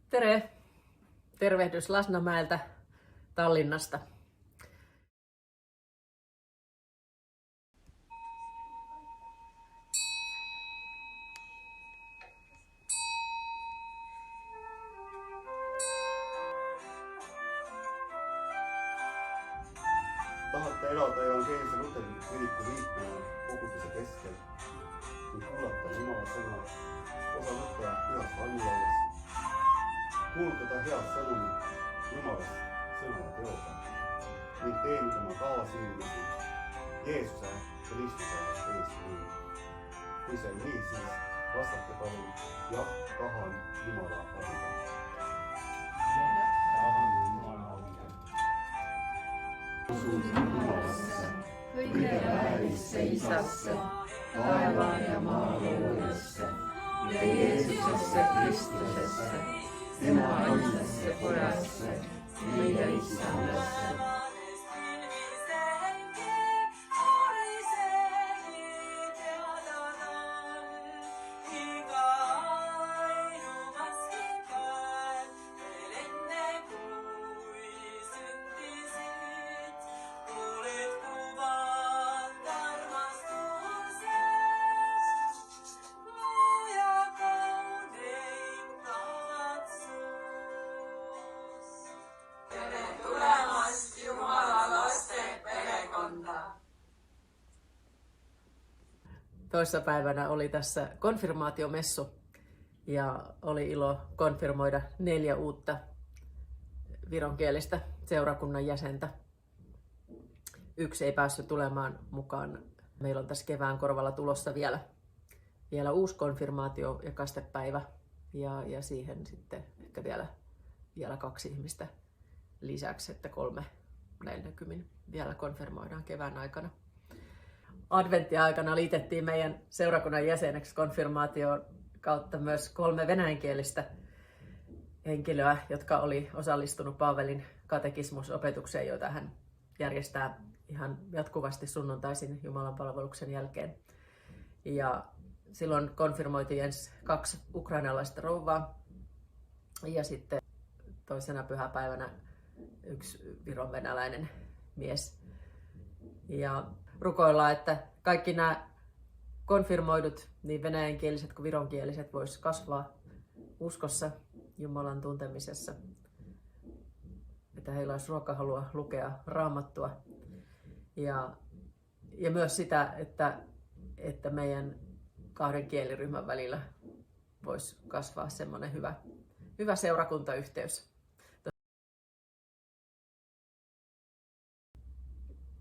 Tere! Tervehdys Lasnamäeltä, Tallinnasta. Tahatte elada evangeelse luterliku kiriku liikmena koguduse keskel ning kuulata Jumala sõna, osaleda pühas vaimulauas, kuulutada head sõnumit Jumalast sõna ja teoga ning teenida oma kaasinimesi Jeesuse Kristuse eeskuju. Kui see on nii, siis vastake palun jah, tahan Jumala abiga. Usun Jumalasse, kõige väärisse Isasse, taevaan ja maa loojasse ja Jeesusesse Kristusesse, tema ainsesse pojasse, meie Issandasse. Toissapäivänä oli tässä konfirmaatiomessu ja oli ilo konfirmoida 4 uutta vironkielistä seurakunnan jäsentä. Yksi ei päässyt tulemaan mukaan. Meillä on tässä kevään korvalla tulossa vielä uusi konfirmaatio ja kastepäivä ja siihen sitten ehkä vielä 2 ihmistä lisäksi, että 340 vielä konfirmoidaan kevään aikana. Adventtiaikana liitettiin meidän seurakunnan jäseneksi konfirmaation kautta myös 3 venäjänkielistä henkilöä, jotka oli osallistunut Paavelin katekismusopetukseen, joita hän järjestää ihan jatkuvasti sunnuntaisin jumalanpalveluksen jälkeen. Ja silloin konfirmoitiin ensin 2 ukrainalaista rouvaa ja sitten toisena pyhäpäivänä 1 vironvenäläinen mies. Ja rukoillaan, että kaikki nämä konfirmoidut, niin venäjänkieliset kuin vironkieliset, vois kasvaa uskossa, Jumalan tuntemisessa. Että heillä olisi ruokahalua lukea Raamattua. Ja myös sitä, että meidän 2 kieliryhmän välillä voisi kasvaa semmoinen hyvä seurakuntayhteys.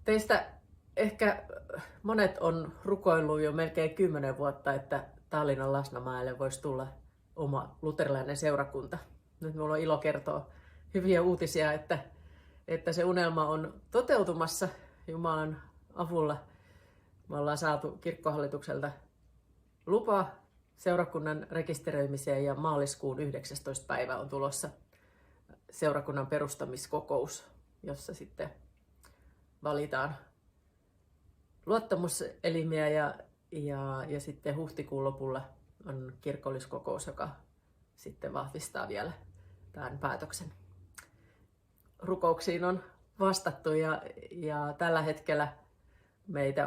Teistä ehkä monet on rukoillut jo melkein 10 vuotta, että Tallinnan Lasnamäelle voisi tulla oma luterilainen seurakunta. Nyt minulla on ilo kertoa hyviä uutisia, että se unelma on toteutumassa Jumalan avulla. Me ollaan saatu kirkkohallitukselta lupa seurakunnan rekisteröimiseen ja maaliskuun 19. päivä on tulossa seurakunnan perustamiskokous, jossa sitten valitaan luottamuselimiä ja sitten huhtikuun lopulla on kirkolliskokous, joka sitten vahvistaa vielä tämän päätöksen. Rukouksiin on vastattu ja tällä hetkellä meitä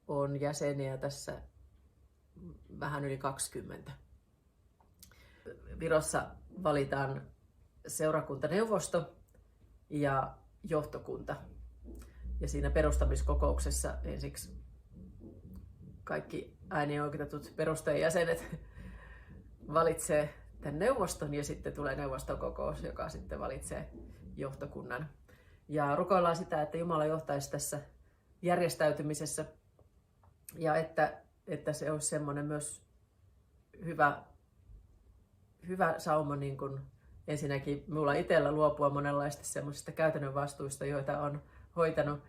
on jäseniä tässä vähän yli 20. Virossa valitaan seurakuntaneuvosto ja johtokunta. Ja siinä perustamiskokouksessa ensiksi kaikki äänioikeutetut perustajajäsenet valitsee tämän neuvoston ja sitten tulee neuvostokokous, joka sitten valitsee johtokunnan. Ja rukoillaan sitä, että Jumala johtaisi tässä järjestäytymisessä ja että se olisi semmoinen myös hyvä sauma niin kuin ensinnäkin minulla itsellä luopua monenlaista semmoisista käytännön vastuista, joita on hoitanut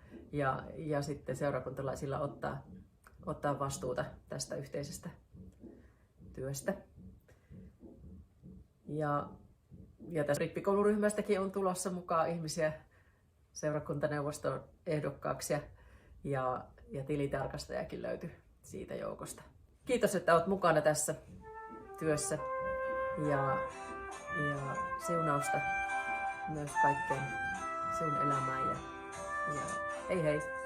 ja sitten seurakuntalaisilla ottaa vastuuta tästä yhteisestä työstä. Ja tässä rippikouluryhmästäkin on tulossa mukaan ihmisiä seurakuntaneuvoston ehdokkaaksi ja tilitarkastajakin löytyi siitä joukosta. Kiitos, että olet mukana tässä työssä ja ja siunausta myös kaikkeen sinun elämään ja hei hei!